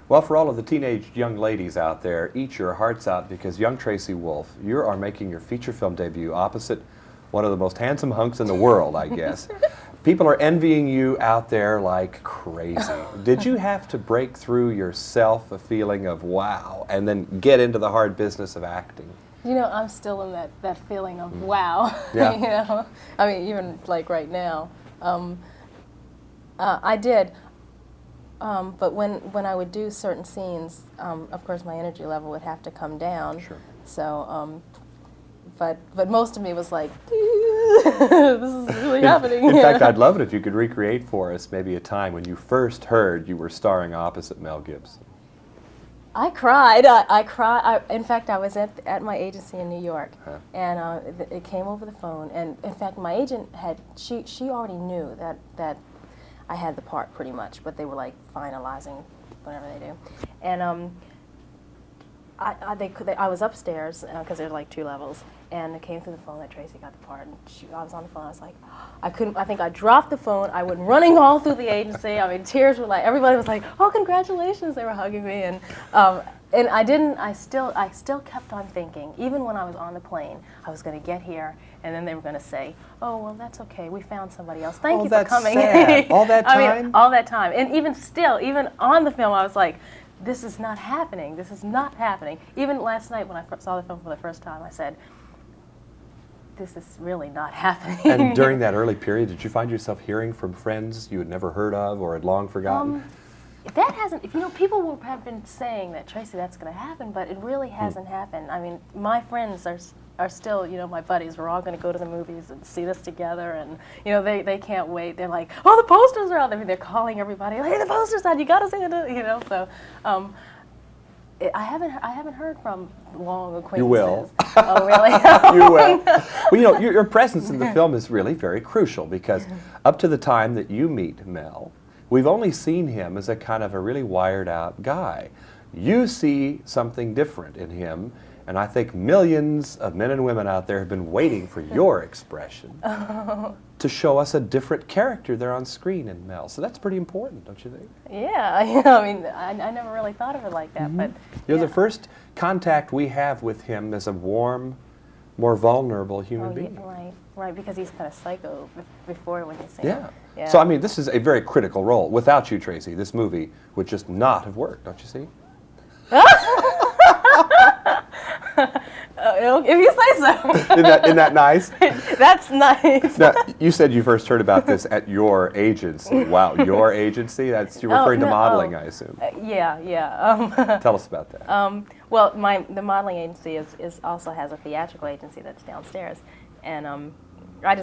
Well, for all of the teenage young ladies out there, eat your hearts out because young Tracy Wolf, you are making your feature film debut opposite one of the most handsome hunks in the world, I guess. People are envying you out there like crazy. Did you have to break through yourself a feeling of wow and then get into the hard business of acting? You know, I'm still in that feeling of wow. Yeah. You know, I mean, even like right now. I did. But when I would do certain scenes, of course my energy level would have to come down. Sure. So, but most of me was like, this is really happening. In fact, I'd love it if you could recreate for us maybe a time when you first heard you were starring opposite Mel Gibson. I cried. I cried. In fact, I was at my agency in New York, and it came over the phone. And in fact, my agent she already knew that I had the part pretty much, but they were like finalizing whatever they do. And I was upstairs because there's like 2 levels, and it came through the phone that Tracy got the part. And I was on the phone. I was like, I couldn't. I think I dropped the phone. I went running all through the agency. I mean, tears were like everybody was like, "Oh, congratulations!" They were hugging me, and I didn't. I still kept on thinking, even when I was on the plane, I was going to get here, and then they were going to say, "Oh, well, that's okay. We found somebody else. Thank you for coming." Sad. All that time? I mean, all that time, and even on the film, I was like, this is not happening. This is not happening. Even last night when I saw the film for the first time, I said, this is really not happening. And during that early period, did you find yourself hearing from friends you had never heard of or had long forgotten? That hasn't, people have been saying that, Tracy, that's going to happen, but it really hasn't happened. I mean, my friends are still, my buddies, we're all going to go to the movies and see this together, and, they can't wait. They're like, oh, the posters are out. I mean, they're calling everybody, hey, the posters out, you got to see it, so I haven't heard from long acquaintances. You will. Oh, really? You will. Well, your presence in the film is really very crucial because up to the time that you meet Mel, we've only seen him as a kind of a really wired out guy. You see something different in him, and I think millions of men and women out there have been waiting for your expression to show us a different character there on screen in Mel. So that's pretty important, don't you think? Yeah, I mean, I never really thought of it like that, but You're the first contact we have with him as a warm, more vulnerable human being. Yeah, right, because he's kind of psycho before when you see Yeah. him. So, I mean, this is a very critical role. Without you, Tracy, this movie would just not have worked, don't you see? If you say so. Isn't that nice? That's nice. Now, you said you first heard about this at your agency. Wow, your agency? You're referring to modeling, I assume. Yeah. Tell us about that. Well, the modeling agency is also has a theatrical agency that's downstairs, and I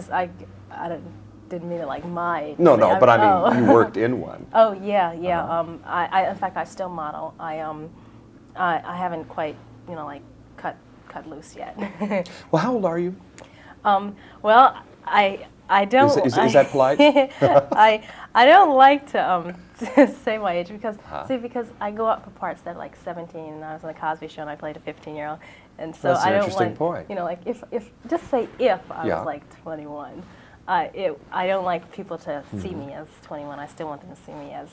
didn't mean it like my agency. No, but I mean, you worked in one. Oh yeah. I in fact I still model. I haven't quite cut loose yet. Well, how old are you? Well, I don't. Is that polite? I don't like to say my age because because I go up for parts that are like 17, and I was on the Cosby Show and I played a 15-year-old, and so That's an I don't interesting want point. like if just say if I was like 21, I don't like people to see me as 21. I still want them to see me as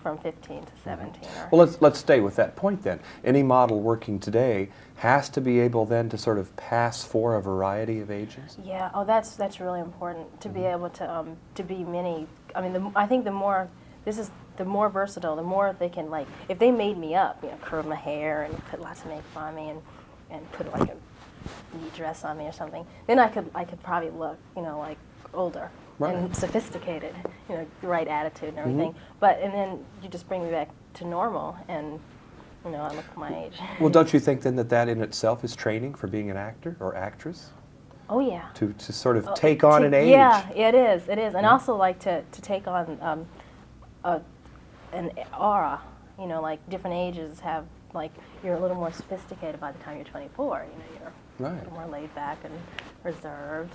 from 15 to 17. Well, let's stay with that point then. Any model working today has to be able then to sort of pass for a variety of ages? Yeah, that's really important to be able to be many. I mean, I think the more versatile, the more they can, like, if they made me up, curl my hair and put lots of makeup on me and put like a neat dress on me or something, then I could probably look, like older. Right. And sophisticated, the right attitude and everything. And then you just bring me back to normal, and I look my age. Well, don't you think then that in itself is training for being an actor or actress? Oh yeah. To sort of take on an age. Yeah, it is, and also like to take on an aura. Like different ages have, like, you're a little more sophisticated by the time you're 24. You're a little more laid back and reserved.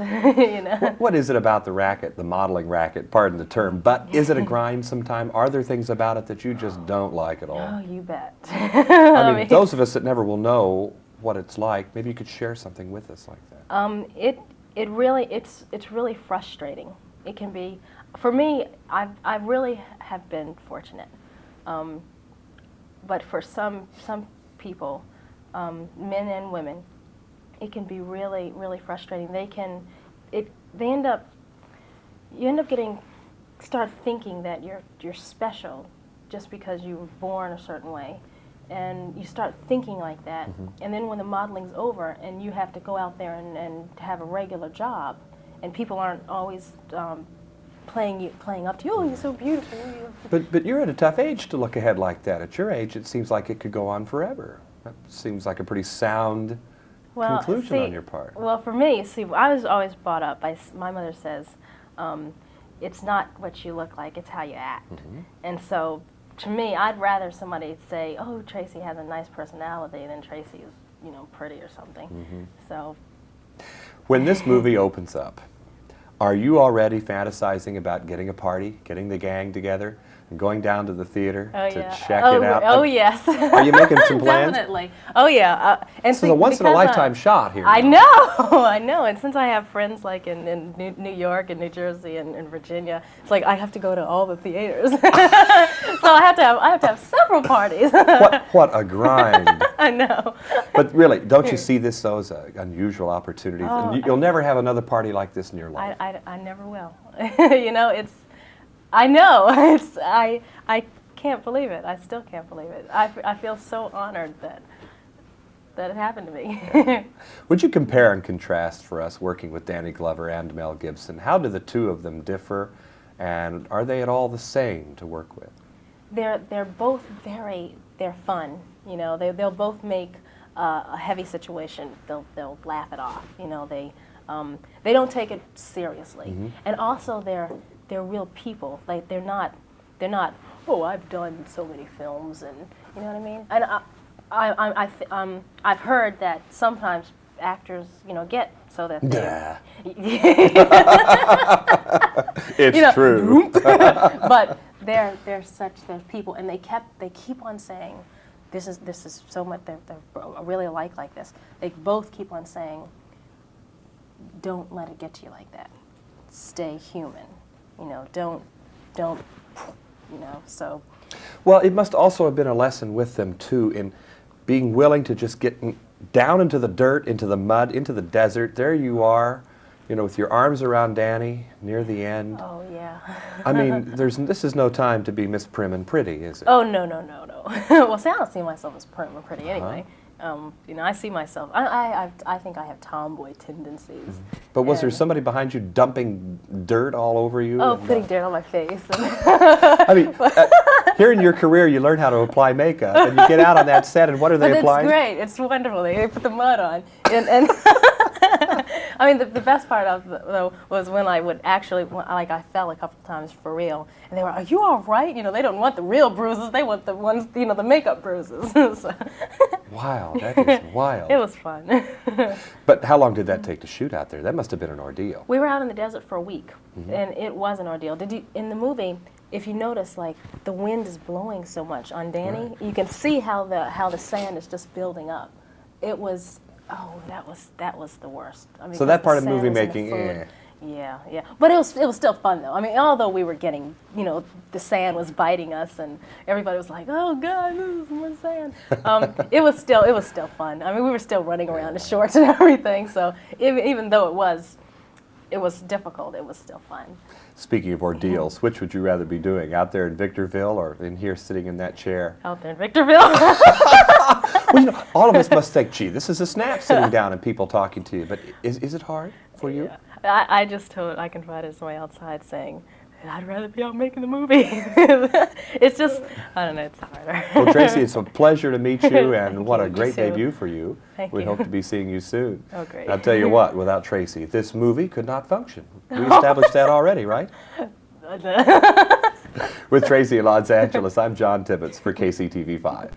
What is it about the racket, the modeling racket, pardon the term, but is it a grind sometime? Are there things about it that you just don't like at all? Oh, you bet. I mean, those of us that never will know what it's like, maybe you could share something with us like that. It's really frustrating. It can be, for me, I really have been fortunate. but for some people, men and women, it can be really, really frustrating. You end up start thinking that you're special just because you were born a certain way, and you start thinking like that. And then when the modeling's over and you have to go out there and have a regular job, and people aren't always playing up to you. Oh, you're so beautiful. But you're at a tough age to look ahead like that. At your age, it seems like it could go on forever. That seems like a pretty sound conclusion on your part. Well, for me, I was always brought up by, my mother says, it's not what you look like, it's how you act. And so, to me, I'd rather somebody say, oh, Tracy has a nice personality than Tracy is, pretty or something. So, when this movie opens up, are you already fantasizing about getting a party, getting the gang together, and going down to the theater to check it out? Oh, yes. Are you making some plans? Definitely. Oh, yeah. And this is a once-in-a-lifetime shot here. I know. And since I have friends like in New York and New Jersey and Virginia, it's like I have to go to all the theaters. So I have to have several parties. What a grind. I know. But really, don't you see this, though, as an unusual opportunity? And you'll never have another party like this in your life. I never will. I know. I can't believe it. I still can't believe it. I feel so honored that it happened to me. Would you compare and contrast for us working with Danny Glover and Mel Gibson? How do the two of them differ, and are they at all the same to work with? They're both they're fun. They'll both make a heavy situation. They'll laugh it off. They don't take it seriously, and also they're real people. Like they're not. Oh, I've done so many films, and you know what I mean. And I've heard that sometimes actors, get so that it's true. But they're people, and they keep on saying, this is so much. They're really alike like this. They both keep on saying, don't let it get to you like that. Stay human. Don't, so. Well, it must also have been a lesson with them, too, in being willing to just get down into the dirt, into the mud, into the desert. There you are, with your arms around Danny near the end. Oh, yeah. I mean, this is no time to be Miss Prim and Pretty, is it? Oh, no. Well, see, I don't see myself as prim and pretty anyway. I see myself. I think I have tomboy tendencies. But was there somebody behind you dumping dirt all over you? Oh, putting dirt on my face. I mean, here in your career, you learn how to apply makeup, and you get out on that set, and what are they applying? It's great. It's wonderful. They put the mud on, and I mean, the best part of though was when I would actually, I fell a couple of times for real, and they were, "Are you all right?" They don't want the real bruises; they want the ones, the makeup bruises. So. Wow, that is wild. It was fun. But how long did that take to shoot out there? That must have been an ordeal. We were out in the desert for a week, and it was an ordeal. In the movie, if you notice, the wind is blowing so much on Danny, right. You can see how the sand is just building up. It was, that was the worst. I mean, so that part of movie making, Yeah. But it was still fun though. I mean, although we were getting, the sand was biting us, and everybody was like, "Oh God, this is more sand." It was still fun. I mean, we were still running around in shorts and everything. So even though it was difficult, it was still fun. Speaking of ordeals, which would you rather be doing, out there in Victorville or in here sitting in that chair? Out there in Victorville. Well, all of us must think, gee, this is a snap sitting down and people talking to you. But is it hard for you? Yeah. I just confided to somebody outside saying, I'd rather be out making the movie. It's just, I don't know, it's harder. Well, Tracy, it's a pleasure to meet you, and what a you great too. debut for you. Thank We you. hope to be seeing you soon. Oh, great. And I'll tell you what, without Tracy, this movie could not function. We established that already, right? With Tracy in Los Angeles, I'm John Tibbetts for KCTV5.